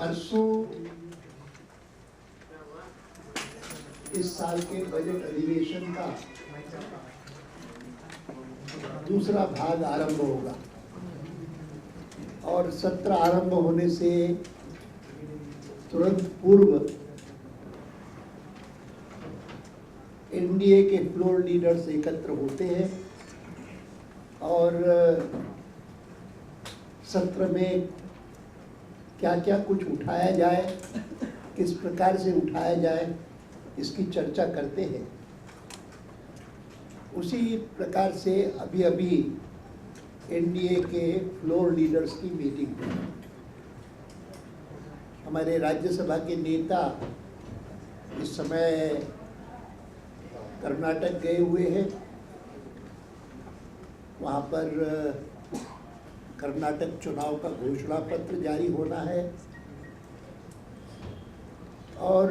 परसों इस साल के बजट अधिवेशन का दूसरा भाग आरंभ होगा और सत्र आरंभ होने से तुरंत पूर्व एनडीए के फ्लोर लीडर्स एकत्र होते हैं और सत्र में क्या क्या कुछ उठाया जाए, किस प्रकार से उठाया जाए, इसकी चर्चा करते हैं। उसी प्रकार से अभी अभी एनडीए के फ्लोर लीडर्स की मीटिंग हुई। हमारे राज्यसभा के नेता इस समय कर्नाटक गए हुए हैं। वहाँ पर कर्नाटक चुनाव का घोषणा पत्र जारी होना है और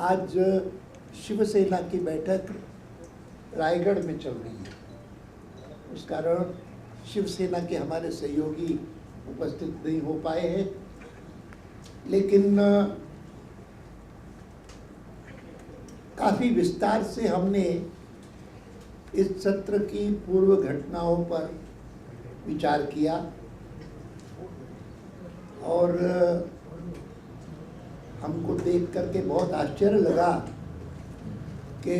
आज शिवसेना की बैठक रायगढ़ में चल रही है। उस कारण शिवसेना के हमारे सहयोगी उपस्थित नहीं हो पाए हैं, लेकिन काफ़ी विस्तार से हमने इस सत्र की पूर्व घटनाओं पर विचार किया और हमको देख करके बहुत आश्चर्य लगा कि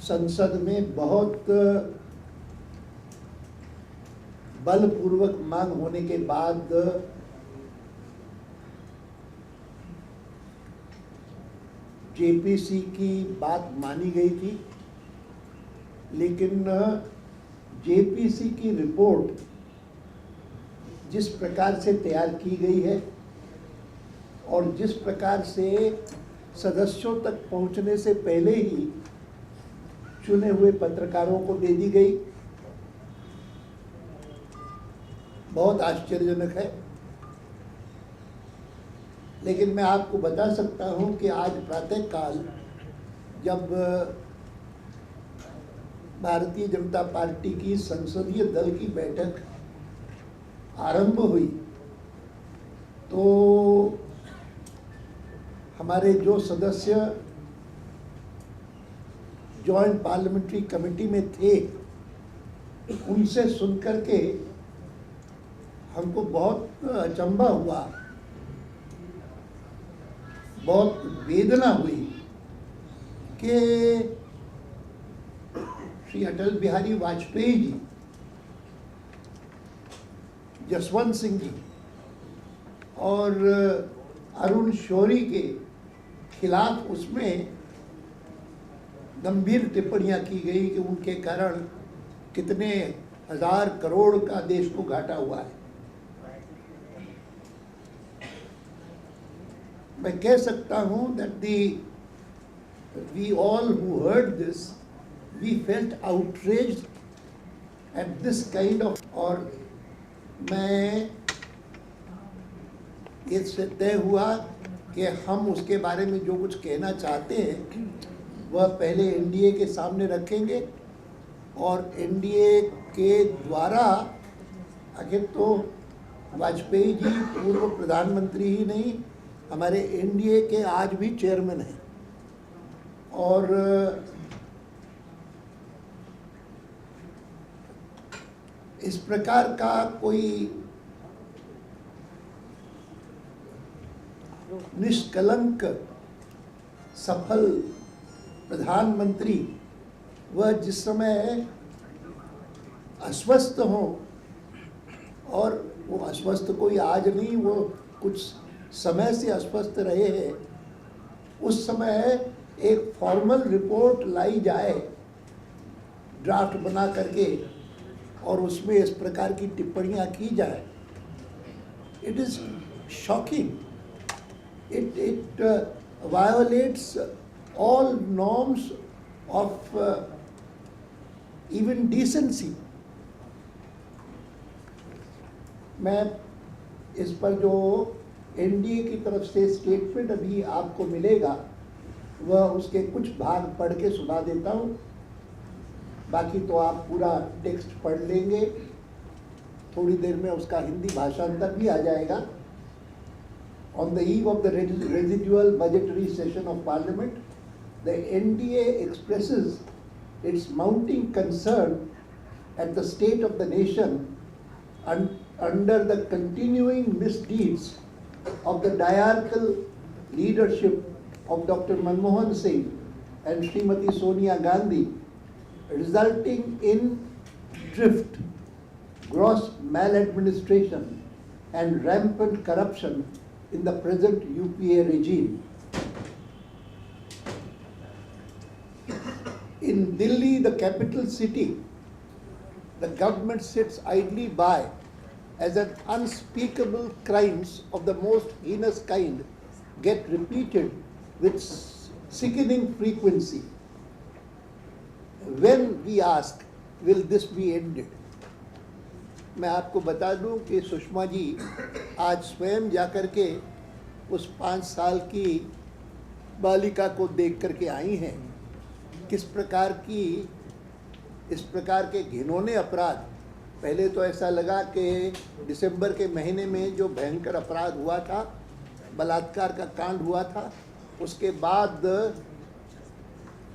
संसद में बहुत बलपूर्वक मांग होने के बाद जेपीसी की बात मानी गई थी, लेकिन जेपीसी की रिपोर्ट जिस प्रकार से तैयार की गई है और जिस प्रकार से सदस्यों तक पहुंचने से पहले ही चुने हुए पत्रकारों को दे दी गई, बहुत आश्चर्यजनक है। लेकिन मैं आपको बता सकता हूं कि आज प्रातःकाल जब भारतीय जनता पार्टी की संसदीय दल की बैठक आरंभ हुई तो हमारे जो सदस्य जॉइंट पार्लियामेंट्री कमेटी में थे उनसे सुनकर के हमको बहुत अचंभा हुआ, बहुत वेदना हुई कि श्री अटल बिहारी वाजपेयी जी, जसवंत सिंह जी और अरुण शौरी के खिलाफ उसमें गंभीर टिप्पणियां की गई कि उनके कारण कितने हजार करोड़ का देश को घाटा हुआ है। मैं कह सकता हूं that we all who heard this, we felt outraged at this kind of, और मैं ये तय हुआ कि हम उसके बारे में जो कुछ कहना चाहते हैं वह पहले एनडीए के सामने रखेंगे और एनडीए के द्वारा, आखिर तो वाजपेयी जी पूर्व प्रधानमंत्री ही नहीं, हमारे एनडीए के आज भी चेयरमैन हैं और इस प्रकार का कोई निष्कलंक सफल प्रधानमंत्री वह जिस समय अस्वस्थ हो, और वो अस्वस्थ कोई आज नहीं, वो कुछ समय से अस्वस्थ रहे हैं, उस समय एक फॉर्मल रिपोर्ट लाई जाए ड्राफ्ट बना करके और उसमें इस प्रकार की टिप्पणियां की जाए। It is shocking, it violates all norms of even decency. मैं इस पर जो एनडीए की तरफ से स्टेटमेंट अभी आपको मिलेगा वह उसके कुछ भाग पढ़ के सुना देता हूँ, बाकी तो आप पूरा टेक्स्ट पढ़ लेंगे। थोड़ी देर में उसका हिंदी भाषांतर भी आ जाएगा on the eve of the residual budgetary session of Parliament, the NDA expresses its mounting concern at the state of the nation under the continuing misdeeds of the diarchal leadership of Dr. Manmohan Singh and Srimati Sonia Gandhi, resulting in thrift, gross maladministration and rampant corruption in the present UPA regime. In Delhi, the capital city, the government sits idly by as an unspeakable crimes of the most heinous kind get repeated with sickening frequency. When we ask, will this be ended? मैं आपको बता दूं कि सुषमा जी आज स्वयं जाकर के उस 5 साल की बालिका को देख करके आई हैं। किस प्रकार की इस प्रकार के घिनौने अपराध, पहले तो ऐसा लगा कि दिसंबर के महीने में जो भयंकर अपराध हुआ था, बलात्कार का कांड हुआ था, उसके बाद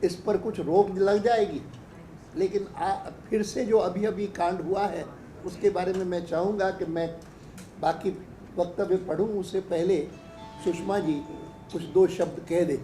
इस पर कुछ रोक लग जाएगी, लेकिन फिर से जो अभी अभी कांड हुआ है उसके बारे में मैं चाहूँगा कि मैं बाकी वक्तव्य पढ़ूँ उससे पहले सुषमा जी कुछ 2 शब्द कह दें।